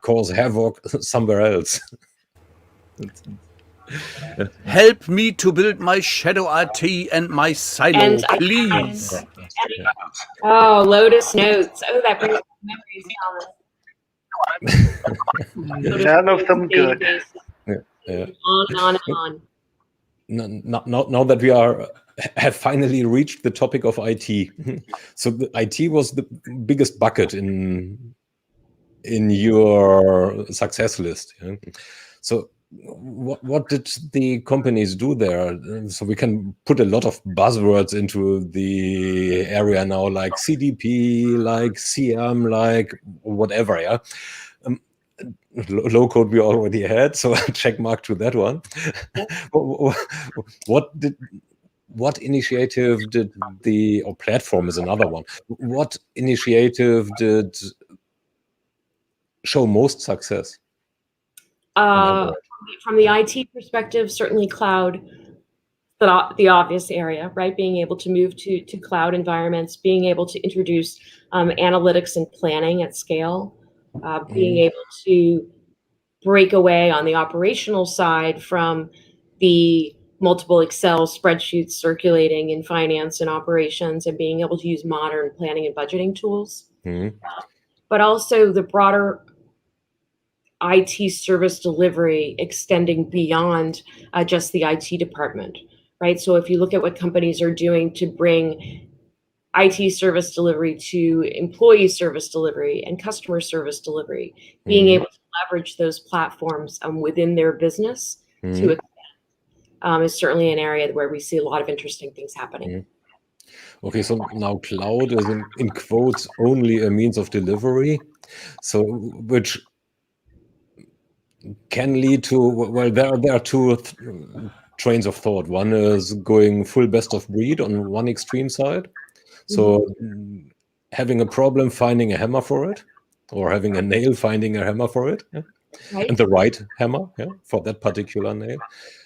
cause havoc somewhere else. Help me to build my shadow IT and my silo, And please. Oh, Lotus Notes. Oh, that brings back memories, Thomas. None of them good. Yeah. On and on and on. Now that we have finally reached the topic of IT, so the IT was the biggest bucket in your success list. Yeah? So what did the companies do there? So we can put a lot of buzzwords into the area now, like CDP, like CM, like whatever. Yeah. Low code we already had, so check mark to that one. What initiative did or platform is another one. What initiative did show most success? From the IT perspective, certainly cloud, the obvious area, right? Being able to move to cloud environments, being able to introduce analytics and planning at scale, being able to break away on the operational side from the multiple Excel spreadsheets circulating in finance and operations, and being able to use modern planning and budgeting tools. But also the broader IT service delivery extending beyond just the IT department, right? So if you look at what companies are doing to bring IT service delivery to employee service delivery and customer service delivery, being able to leverage those platforms within their business to expand is certainly an area where we see a lot of interesting things happening. Okay, so now cloud is in quotes only a means of delivery, so which can lead to, well, there are two trains of thought. One is going full best of breed on one extreme side. So having a problem, finding a hammer for it, or having a nail, finding a hammer for it, and the right hammer for that particular nail,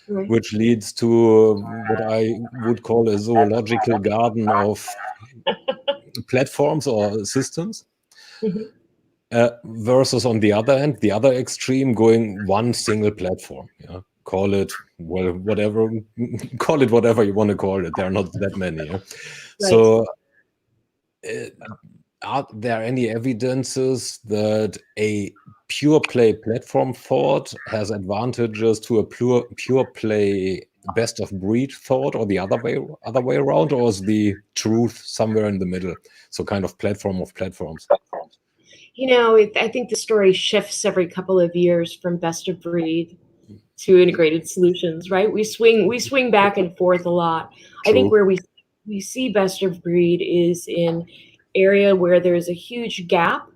which leads to what I would call a zoological garden of platforms or systems. Versus on the other end, the other extreme, going one single platform. Call it, well, whatever, call it whatever you want to call it. There are not that many. So are there any evidences that a pure play platform thought has advantages to a pure play best of breed thought, or the other way around, or is the truth somewhere in the middle? So kind of platform of platforms. I think the story shifts every couple of years from best of breed to integrated solutions, right? We swing back and forth a lot. True. I think where we see best of breed is in area where there's a huge gap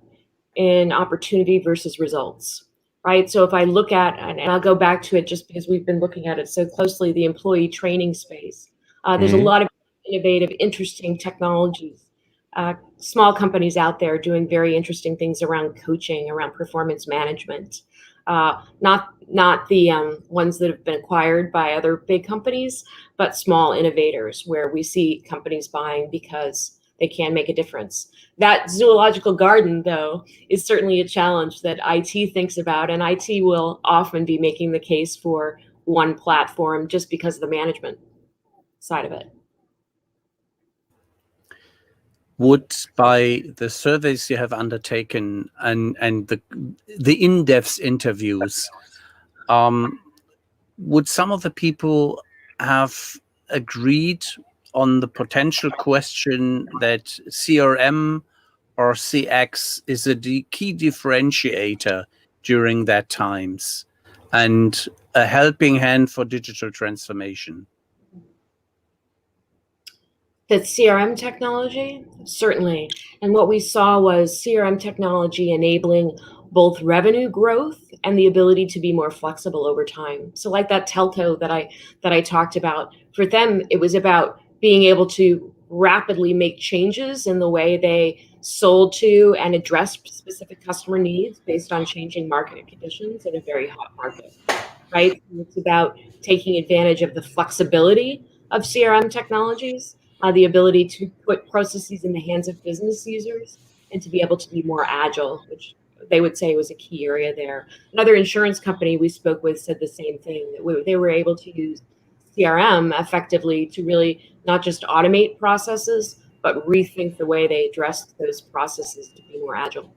in opportunity versus results, right? So if I look at, and I'll go back to it just because we've been looking at it so closely, the employee training space. There's a lot of innovative, interesting technologies. Small companies out there doing very interesting things around coaching, around performance management. Not the ones that have been acquired by other big companies, but small innovators where we see companies buying because they can make a difference. That zoological garden, though, is certainly a challenge that IT thinks about, and IT will often be making the case for one platform just because of the management side of it. Would, by the surveys you have undertaken and the in-depth interviews, would some of the people have agreed on the potential question that CRM or CX is a key differentiator during that times and a helping hand for digital transformation? The CRM technology, certainly. And what we saw was CRM technology enabling both revenue growth and the ability to be more flexible over time. So like that telco that I talked about, for them, it was about being able to rapidly make changes in the way they sold to and addressed specific customer needs based on changing market conditions in a very hot market, right? It's about taking advantage of the flexibility of CRM technologies, the ability to put processes in the hands of business users, and to be able to be more agile, which they would say was a key area there. Another insurance company we spoke with said the same thing, that they were able to use CRM effectively to really not just automate processes, but rethink the way they addressed those processes to be more agile.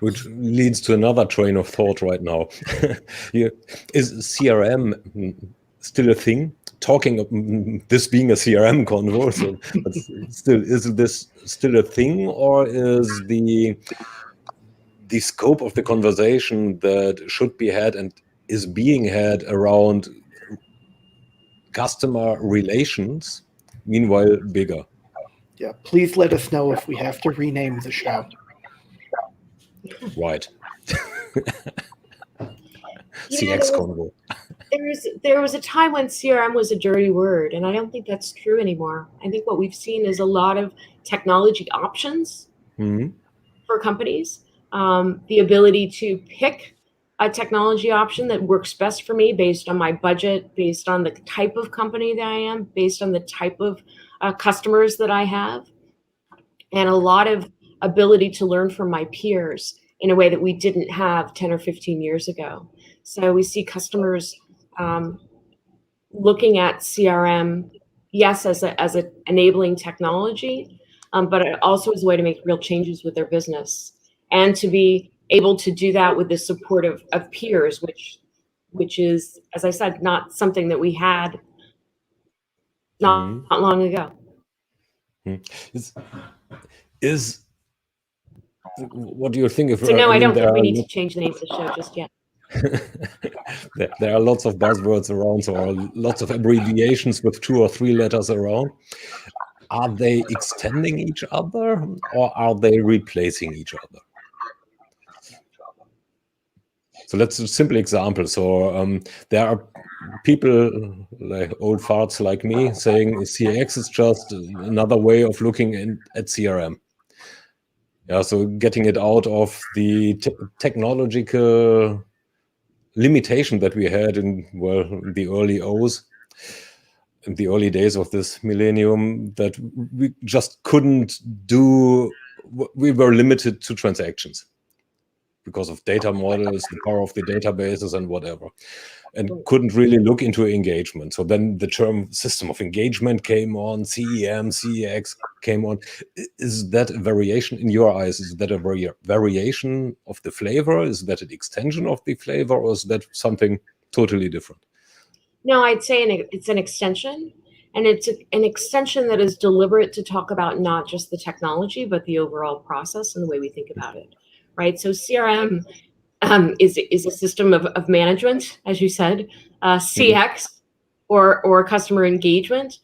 Which leads to another train of thought right now. Is CRM still a thing? Talking of this being a CRMKonvo, so but still, is this still a thing, or is the scope of the conversation that should be had and is being had around customer relations meanwhile bigger? Yeah, please let us know if we have to rename the show. Right. CXKonvo. There was a time when CRM was a dirty word, and I don't think that's true anymore. I think what we've seen is a lot of technology options for companies. The ability to pick a technology option that works best for me based on my budget, based on the type of company that I am, based on the type of customers that I have, and a lot of ability to learn from my peers in a way that we didn't have 10 or 15 years ago. So we see customers looking at CRM, yes, as an enabling technology, but also as a way to make real changes with their business, and to be able to do that with the support of peers, which is, as I said, not something that we had not long ago. Is what do you think? If so no, I don't think we need to change the name of the show just yet. There are lots of buzzwords around, or lots of abbreviations with 2 or 3 letters around. Are they extending each other, or are they replacing each other? So let's do a simple example. So there are people, like old farts like me, saying CX is just another way of looking at CRM. Yeah, so getting it out of the technological limitation that we had in the early O's, in the early days of this millennium, that we just couldn't do. We were limited to transactions because of data models, the power of the databases, and whatever, and couldn't really look into engagement. So then the term system of engagement came on, CEM, CEX came on. Is that a variation in your eyes? Is that a variation of the flavor? Is that an extension of the flavor, or is that something totally different? No, I'd say it's an extension, and it's an extension that is deliberate to talk about not just the technology, but the overall process and the way we think about it, right? So CRM is a system of management, as you said. CX or customer engagement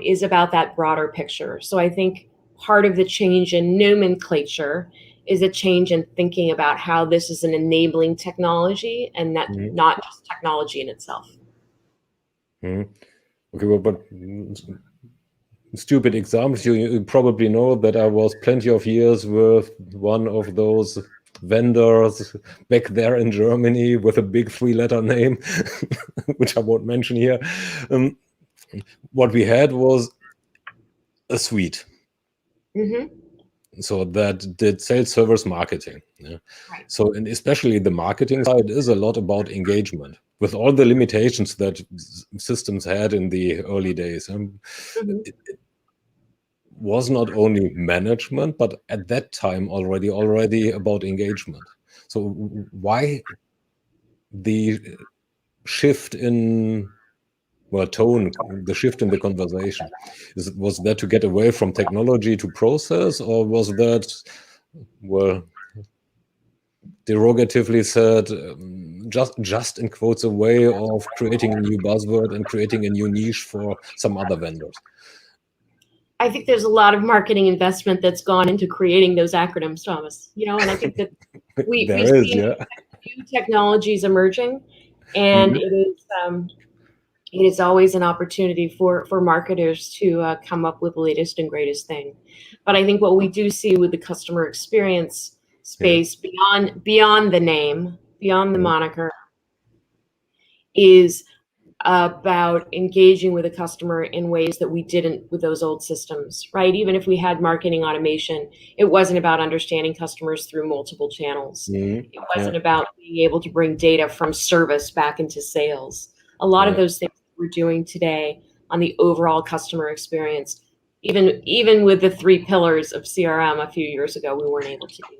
is about that broader picture. So I think part of the change in nomenclature is a change in thinking about how this is an enabling technology and that not just technology in itself. Okay, well, but stupid examples. You probably know that I was plenty of years with one of those vendors back there in Germany with a big 3-letter name, which I won't mention here. What we had was a suite. So that did sales, service, marketing. Yeah. Right. So, and especially the marketing side is a lot about engagement with all the limitations that systems had in the early days. It was not only management, but at that time already about engagement. So why the shift in tone, the shift in the conversation? Was that to get away from technology to process, or was that, derogatively said, just in quotes, a way of creating a new buzzword and creating a new niche for some other vendors? I think there's a lot of marketing investment that's gone into creating those acronyms, Thomas. And I think that we've seen new technologies emerging, and it is always an opportunity for marketers to come up with the latest and greatest thing. But I think what we do see with the customer experience space beyond the name, beyond the moniker, is about engaging with a customer in ways that we didn't with those old systems, right? Even if we had marketing automation, it wasn't about understanding customers through multiple channels. It wasn't about being able to bring data from service back into sales. A lot of those things we're doing today on the overall customer experience, even with the 3 pillars of CRM a few years ago, we weren't able to do.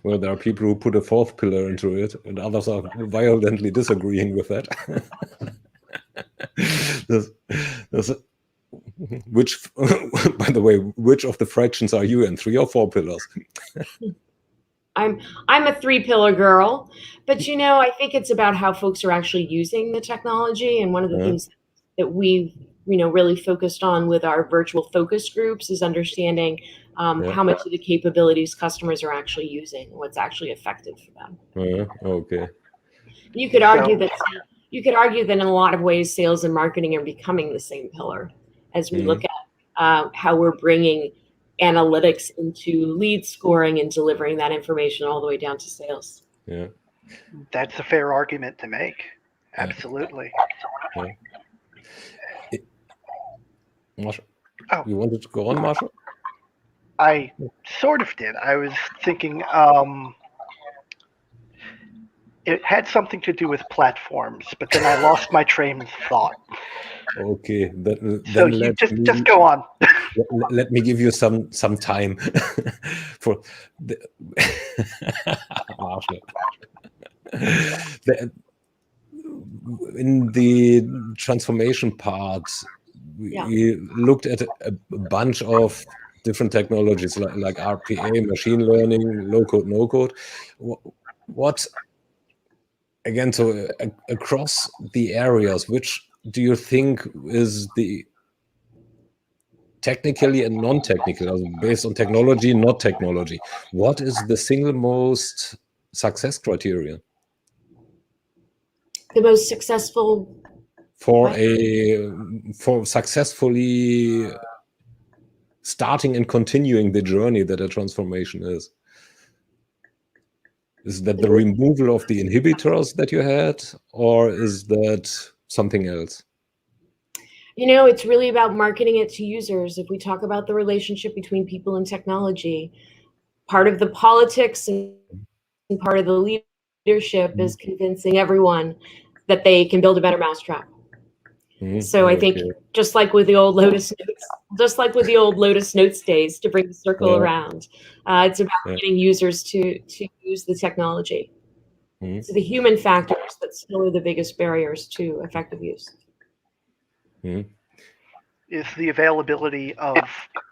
Well, there are people who put a 4th pillar into it, and others are violently disagreeing with that. Which, by the way, which of the fractions are you in, 3 or 4 pillars? I'm a 3-pillar girl, but I think it's about how folks are actually using the technology. And one of the things that we've really focused on with our virtual focus groups is understanding how much of the capabilities customers are actually using, what's actually effective for them. Okay. You could argue that in a lot of ways, sales and marketing are becoming the same pillar as we look at how we're bringing analytics into lead scoring and delivering that information all the way down to sales. Yeah. That's a fair argument to make. Absolutely. Marshall, you wanted to go on, Marshall? I sort of did. I was thinking it had something to do with platforms, but then I lost my train of thought. Okay, So you just go on. Let me give you some time for the in the transformation part. We looked at a bunch of different technologies like RPA, machine learning, low code, no code. What again? So across the areas, which do you think is the technically and non-technical, based on technology, not technology? What is the single most success criteria? The most successful for successfully starting and continuing the journey that a transformation is? Is that the removal of the inhibitors that you had, or is that something else? It's really about marketing it to users. If we talk about the relationship between people and technology, part of the politics and part of the leadership is convincing everyone that they can build a better mousetrap. So I think just like with the old Lotus Notes days, to bring the circle around, it's about getting users to use the technology. So the human factors that still are the biggest barriers to effective use. Is the availability of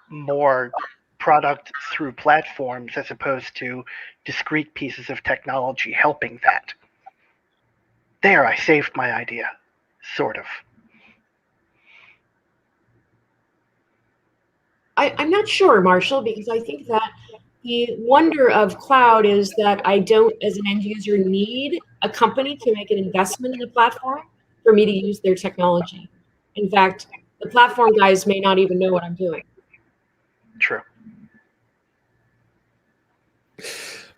more product through platforms as opposed to discrete pieces of technology helping that? There, I saved my idea, sort of. I'm not sure, Marshall, because I think that the wonder of cloud is that I don't, as an end user, need a company to make an investment in a platform for me to use their technology. In fact, the platform guys may not even know what I'm doing. True.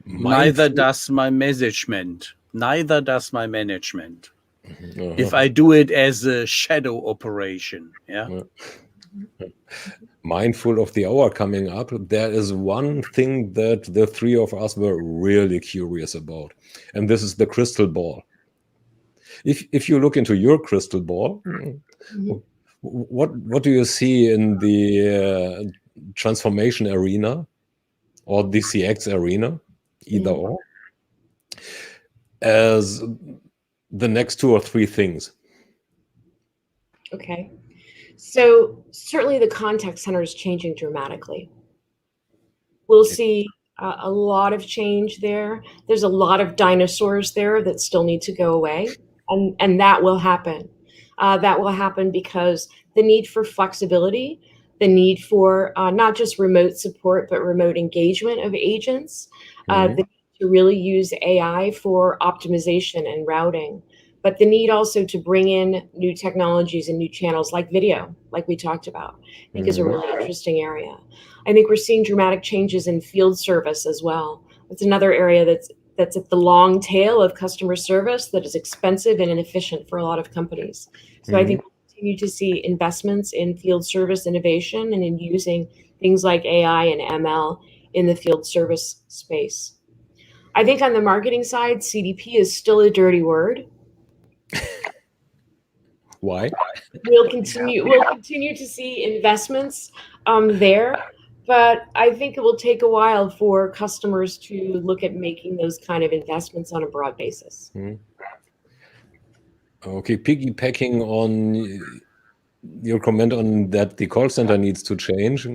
Neither does my management. Neither does my management. If I do it as a shadow operation, Mindful of the hour coming up, there is one thing that the 3 of us were really curious about, and this is the crystal ball. If you look into your crystal ball, what do you see in the transformation arena or the CX arena, either or, as the next 2 or 3 things? Okay. So certainly the contact center is changing dramatically. We'll see a lot of change there. There's a lot of dinosaurs there that still need to go away, and that will happen. That will happen because the need for flexibility, the need for not just remote support, but remote engagement of agents, the need to really use AI for optimization and routing, but the need also to bring in new technologies and new channels like video, like we talked about, I think is a really interesting area. I think we're seeing dramatic changes in field service as well. It's another area that's that's at the long tail of customer service that is expensive and inefficient for a lot of companies. So I think we'll continue to see investments in field service innovation and in using things like AI and ML in the field service space. I think on the marketing side, CDP is still a dirty word. Why? We'll continue to see investments there, but I think it will take a while for customers to look at making those kind of investments on a broad basis. Okay, piggybacking on your comment on that the call center needs to change.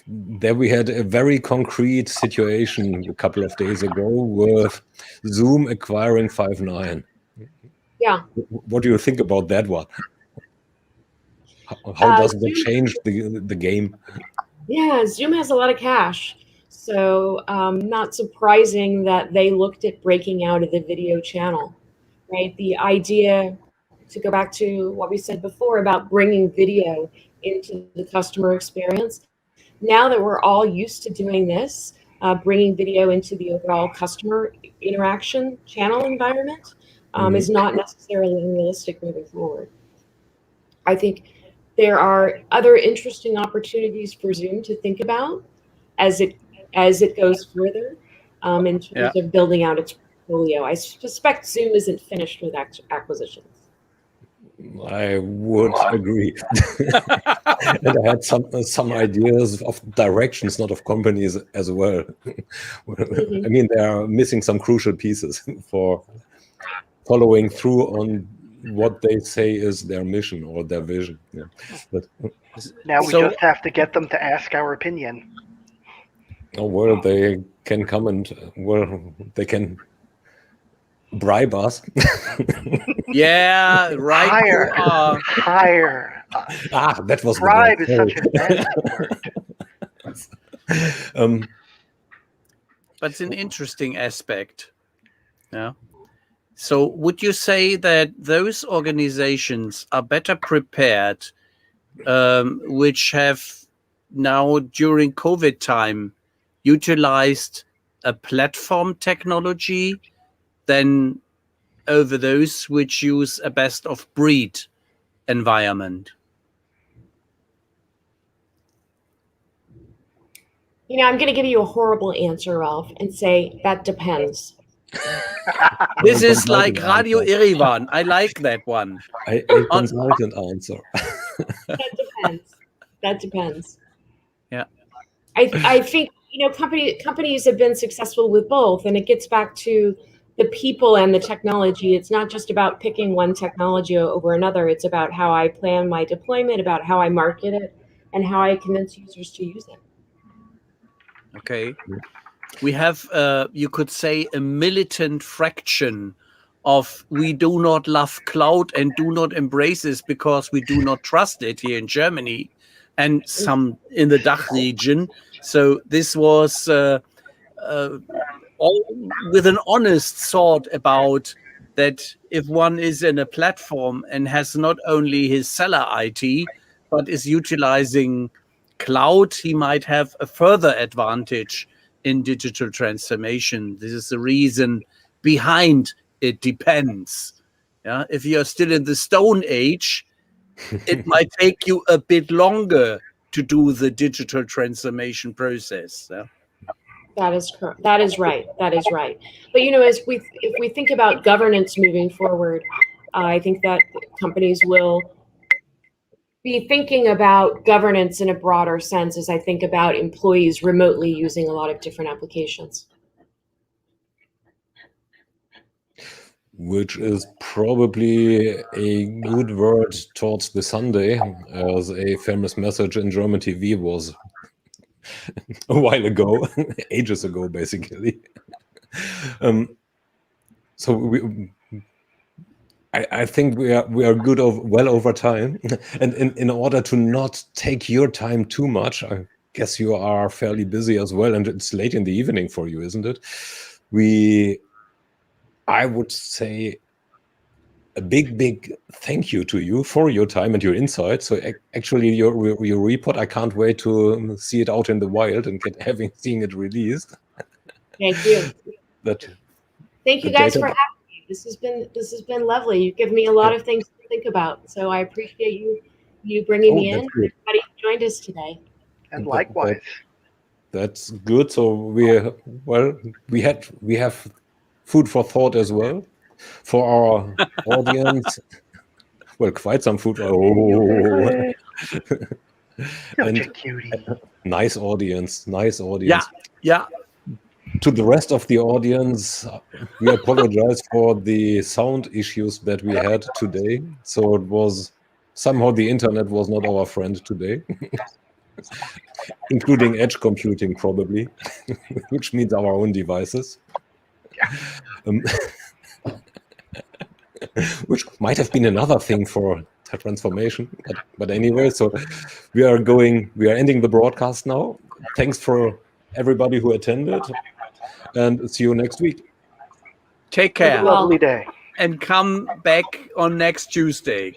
There we had a very concrete situation a couple of days ago with Zoom acquiring Five9. Yeah. What do you think about that one? How does that change the game? Yeah, Zoom has a lot of cash. So not surprising that they looked at breaking out of the video channel, right? The idea, to go back to what we said before about bringing video into the customer experience, now that we're all used to doing this, bringing video into the overall customer interaction channel environment is not necessarily unrealistic moving forward. I think there are other interesting opportunities for Zoom to think about as it goes further in terms of building out its portfolio. I suspect Zoom isn't finished with acquisitions. I would agree. And I had some ideas of directions, not of companies as well. I mean, they are missing some crucial pieces for following through on what they say is their mission or their vision. Yeah. But now we just have to get them to ask our opinion. Oh, well, they can come and they can bribe us. Yeah, right. Hire. That was bribe is such a bad word. But it's an interesting aspect. Yeah. So would you say that those organizations are better prepared, which have now during COVID time utilized a platform technology than over those which use a best of breed environment? You know, I'm going to give you a horrible answer, Ralph, and say that depends. This is like Radio Erivan. I like that one. A consultant answer. That depends. Yeah. I think, you know, companies have been successful with both, and it gets back to the people and the technology. It's not just about picking one technology over another. It's about how I plan my deployment, about how I market it, and how I convince users to use it. Okay. We have, you could say, a militant fraction of we do not love cloud and do not embrace this because we do not trust it here in Germany and some in the DACH region. So this was all with an honest thought about that if one is in a platform and has not only his seller IT, but is utilizing cloud, he might have a further advantage in digital transformation. This is the reason behind it depends. Yeah, if you're still in the Stone Age, it might take you a bit longer to do the digital transformation process. Yeah? That is correct. That is right. That is right. But you know, if we think about governance moving forward, I think that companies will be thinking about governance in a broader sense as I think about employees remotely using a lot of different applications. Which is probably a good word towards the Sunday, as a famous message in German TV was a while ago, ages ago, basically. So I think we are good well over time, and in order to not take your time too much, I guess you are fairly busy as well, and it's late in the evening for you, isn't it? I would say a big thank you to you for your time and your insight. So actually, your report, I can't wait to see it out in the wild and seeing it released. Thank you. Thank you The guys data- for having me. This has been lovely. You've given me a lot of things to think about. So I appreciate you bringing me in. that's good. Everybody who joined us today. And likewise. That's good. So we have food for thought as well for our audience. Well, quite some food. Oh, Such a and cutie. nice audience. Yeah. To the rest of the audience, we apologize for the sound issues that we had today. So it was somehow the internet was not our friend today, including edge computing probably, which means our own devices. Which might have been another thing for transformation, but anyway, so we are ending the broadcast now. Thanks for everybody who attended, and see you next week. Take Have care a lovely day. and come back on next Tuesday.